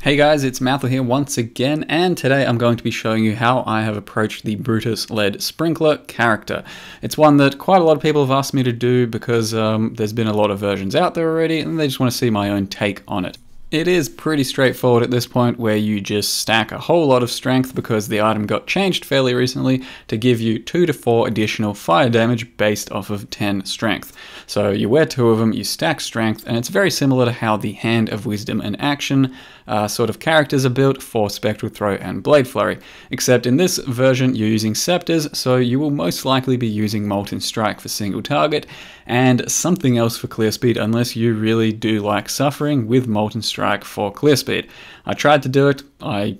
Hey guys, it's Mathel here once again, and today I'm going to be showing you how I have approached the Brutus Lead Sprinkler character. It's one that quite a lot of people have asked me to do because there's been a lot of versions out there already, and they just want to see my own take on it. It is pretty straightforward at this point, where you just stack a whole lot of strength because the item got changed fairly recently to give you 2 to 4 additional fire damage based off of 10 strength. So you wear 2 of them, you stack strength, and it's very similar to how the Hand of Wisdom and Action sort of characters are built for Spectral Throw and Blade Flurry, except in this version you're using sceptres, so you will most likely be using Molten Strike for single target and something else for clear speed, unless you really do like suffering with Molten Strike for clear speed. I tried to do it, I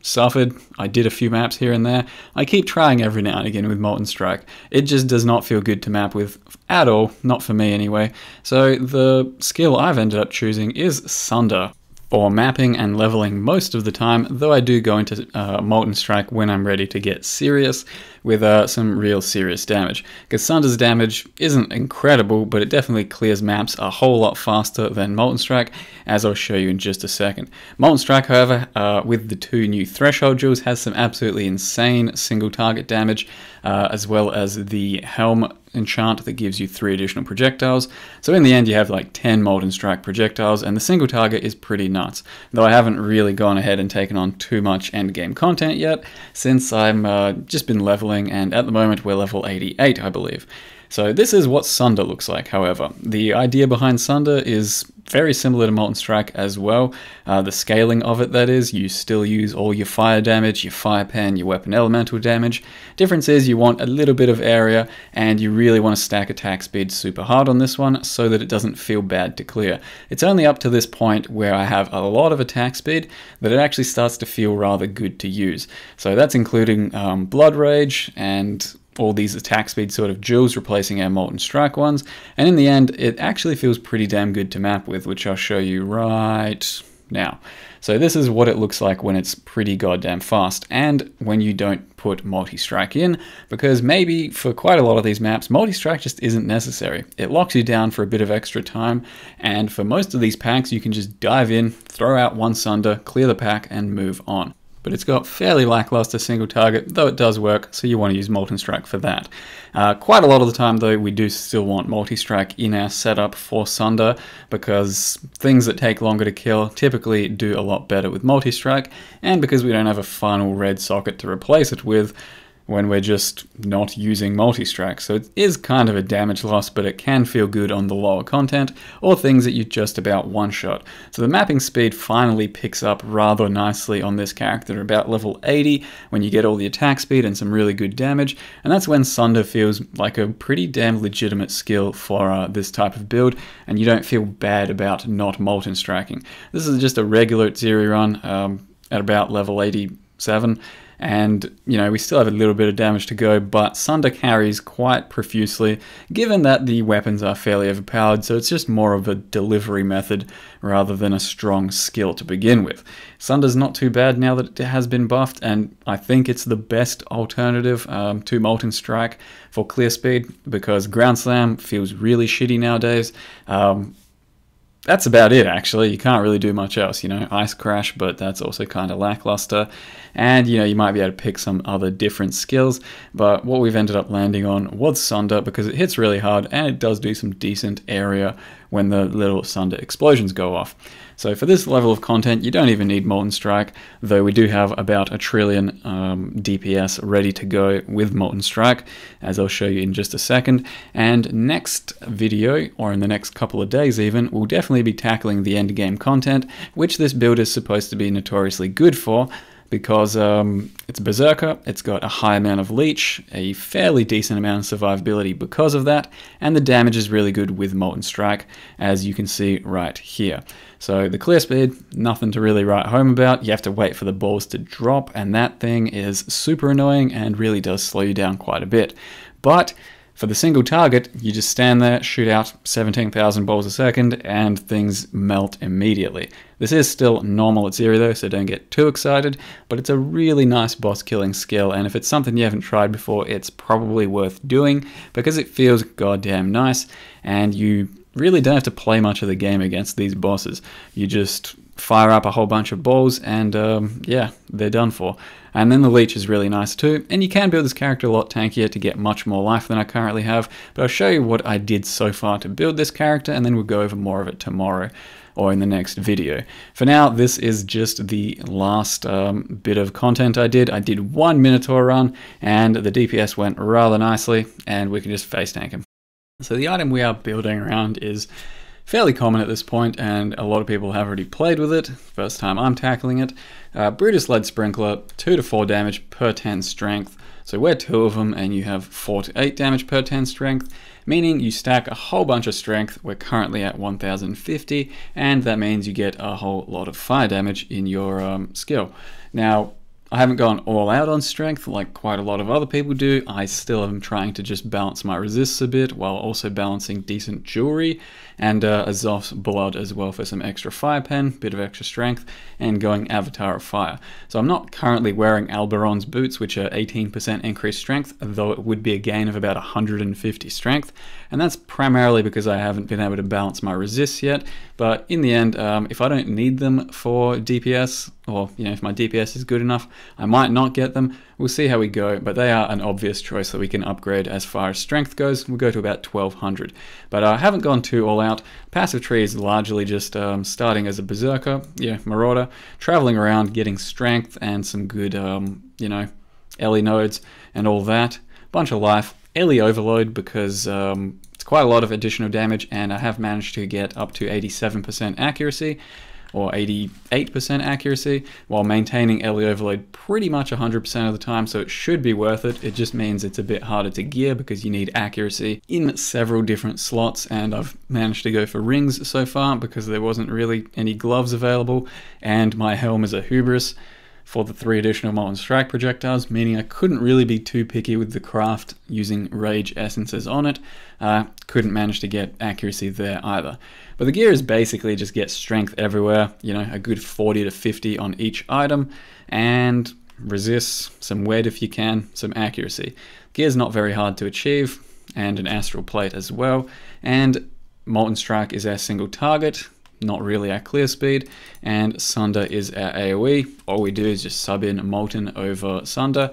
suffered. I did a few maps here and there. I keep trying every now and again with Molten Strike. It just does not feel good to map with at all, not for me anyway. So the skill I've ended up choosing is Sunder for mapping and leveling most of the time, though I do go into Molten Strike when I'm ready to get serious with some real serious damage. Because Sunder's damage isn't incredible, but it definitely clears maps a whole lot faster than Molten Strike, as I'll show you in just a second. Molten Strike, however, with the 2 new Threshold Jewels, has some absolutely insane single target damage, as well as the Helm enchant that gives you 3 additional projectiles. So in the end you have like 10 Molten Strike projectiles, and the single target is pretty nuts. Though I haven't really gone ahead and taken on too much endgame content yet, since I'm just been leveling, and at the moment we're level 88, I believe. So this is what Sunder looks like, however. The idea behind Sunder is very similar to Molten Strike as well. The scaling of it, that is, you still use all your fire damage, your fire pen, your weapon elemental damage. Difference is you want a little bit of area, and you really want to stack attack speed super hard on this one so that it doesn't feel bad to clear. It's only up to this point where I have a lot of attack speed that it actually starts to feel rather good to use. So that's including Blood Rage and all these attack speed sort of jewels replacing our Molten Strike ones, and in the end it actually feels pretty damn good to map with, which I'll show you right now. So this is what it looks like when it's pretty goddamn fast, and when you don't put Multi-Strike in, because maybe for quite a lot of these maps Multi-Strike just isn't necessary. It locks you down for a bit of extra time, and for most of these packs you can just dive in, throw out one Sunder, clear the pack, and move on. But it's got fairly lackluster single target, though it does work, so you want to use Molten Strike for that. Quite a lot of the time though, we do still want Multi-Strike in our setup for Sunder, because things that take longer to kill typically do a lot better with Multi-Strike, and because we don't have a final red socket to replace it with when we're just not using Multi-Strike. So it is kind of a damage loss, but it can feel good on the lower content, or things that you just about one-shot. So the mapping speed finally picks up rather nicely on this character about level 80, when you get all the attack speed and some really good damage, and that's when Sunder feels like a pretty damn legitimate skill for this type of build, and you don't feel bad about not Molten Striking. This is just a regular Zeri run at about level 87, and we still have a little bit of damage to go, but Sunder carries quite profusely, given that the weapons are fairly overpowered, so it's just more of a delivery method rather than a strong skill to begin with. Sunder's not too bad now that it has been buffed, and I think it's the best alternative to Molten Strike for clear speed, because Ground Slam feels really shitty nowadays. That's about it, actually. You can't really do much else, Ice Crash, but that's also kind of lackluster. And, you might be able to pick some other different skills, but what we've ended up landing on was Sunder, because it hits really hard, and it does do some decent area when the little Sunder explosions go off. So for this level of content, you don't even need Molten Strike, though we do have about 1 trillion DPS ready to go with Molten Strike, as I'll show you in just a second. And next video, or in the next couple of days even, we'll definitely be tackling the end game content, which this build is supposed to be notoriously good for, because it's Berserker, it's got a high amount of leech, a fairly decent amount of survivability because of that, and the damage is really good with Molten Strike, as you can see right here. So the clear speed, nothing to really write home about. You have to wait for the balls to drop, and that thing is super annoying and really does slow you down quite a bit. But for the single target, you just stand there, shoot out 17,000 balls a second, and things melt immediately. This is still normal at Zeri though, so don't get too excited, but it's a really nice boss killing skill, and if it's something you haven't tried before, it's probably worth doing, because it feels goddamn nice, and you really don't have to play much of the game against these bosses. You just fire up a whole bunch of balls, and yeah, they're done for. And then the leech is really nice too, and you can build this character a lot tankier to get much more life than I currently have, but I'll show you what I did so far to build this character, and then we'll go over more of it tomorrow or in the next video. For now, this is just the last bit of content I did. I did 1 Minotaur run, and the DPS went rather nicely, and we can just face tank him. So the item we are building around is fairly common at this point, and a lot of people have already played with it. First time I'm tackling it. Brutus Lead Sprinkler, 2 to 4 damage per 10 strength. So we're 2 of them, and you have 4 to 8 damage per 10 strength, meaning you stack a whole bunch of strength. We're currently at 1050, and that means you get a whole lot of fire damage in your skill. Now, I haven't gone all out on strength like quite a lot of other people do. I still am trying to just balance my resists a bit while also balancing decent jewelry and Azov's blood as well for some extra fire pen, bit of extra strength, and going Avatar of Fire. So I'm not currently wearing Alberon's boots, which are 18% increased strength, though it would be a gain of about 150 strength. And that's primarily because I haven't been able to balance my resists yet. But in the end, if I don't need them for DPS, or if my DPS is good enough, I might not get them. We'll see how we go, but they are an obvious choice that we can upgrade as far as strength goes. We'll go to about 1200. But I haven't gone too all out. Passive tree is largely just starting as a berserker, marauder, traveling around, getting strength and some good, Ellie nodes and all that. Bunch of life. Ellie overload because it's quite a lot of additional damage, and I have managed to get up to 87% accuracy or 88% accuracy while maintaining Ellie overload pretty much 100% of the time, so it should be worth it. It just means it's a bit harder to gear because you need accuracy in several different slots, and I've managed to go for rings so far because there wasn't really any gloves available, and my helm is a hubris for the 3 additional Molten Strike projectiles, meaning I couldn't really be too picky with the craft using rage essences on it. Couldn't manage to get accuracy there either. But the gear is basically just get strength everywhere, a good 40 to 50 on each item, and resists, some wed if you can, some accuracy. Gear's not very hard to achieve, and an astral plate as well, and Molten Strike is our single target, not really our clear speed, and Sunder is our AoE. All we do is just sub in Molten over Sunder,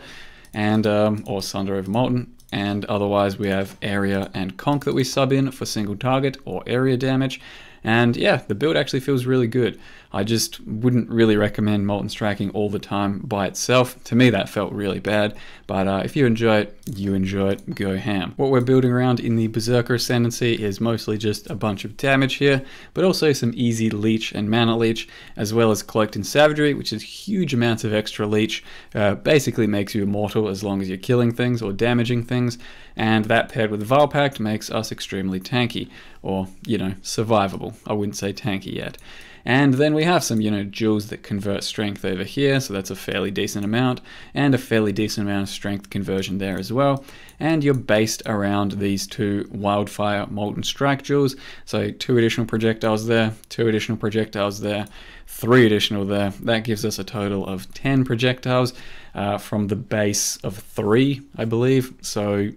and or Sunder over Molten, and otherwise we have area and conk that we sub in for single target or area damage. And yeah, the build actually feels really good. I just wouldn't really recommend Molten Striking all the time by itself. To me, that felt really bad, but if you enjoy it, go ham. What we're building around in the Berserker Ascendancy is mostly just a bunch of damage here, but also some easy leech and mana leech, as well as Cloaked in Savagery, which is huge amounts of extra leech. Basically makes you immortal as long as you're killing things or damaging things, and that paired with Vile Pact makes us extremely tanky, or, survivable. I wouldn't say tanky yet. And then we have some, jewels that convert strength over here, so that's a fairly decent amount, and a fairly decent amount of strength conversion there as well. And you're based around these 2 Wildfire Molten Strike jewels, so 2 additional projectiles there, 2 additional projectiles there, 3 additional there. That gives us a total of 10 projectiles from the base of 3, I believe. So,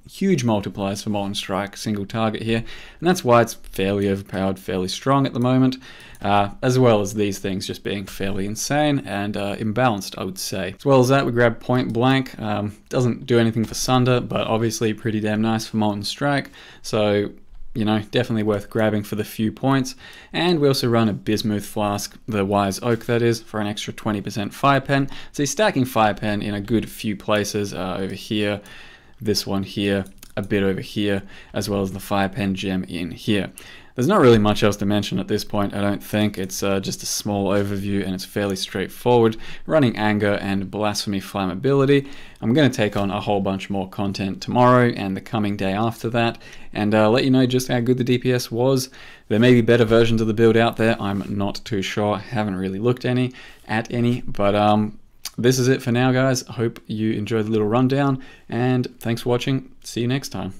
huge multipliers for Molten Strike, single target here, and that's why it's fairly overpowered, fairly strong at the moment, as well as these things just being fairly insane and imbalanced, I would say. As well as that, we grab Point Blank. Doesn't do anything for Sunder, but obviously pretty damn nice for Molten Strike, so definitely worth grabbing for the few points. And we also run a Bismuth Flask, the Wise Oak that is, for an extra 20% fire pen. So you're stacking fire pen in a good few places, over here, this one here, a bit over here, as well as the fire pen gem in here. There's not really much else to mention at this point, I don't think. It's just a small overview and it's fairly straightforward. Running Anger and Blasphemy Flammability. I'm going to take on a whole bunch more content tomorrow and the coming day after that, and let you know just how good the DPS was. There may be better versions of the build out there, I'm not too sure. Haven't really looked at any, but this is it for now, guys. I hope you enjoyed the little rundown, and thanks for watching. See you next time.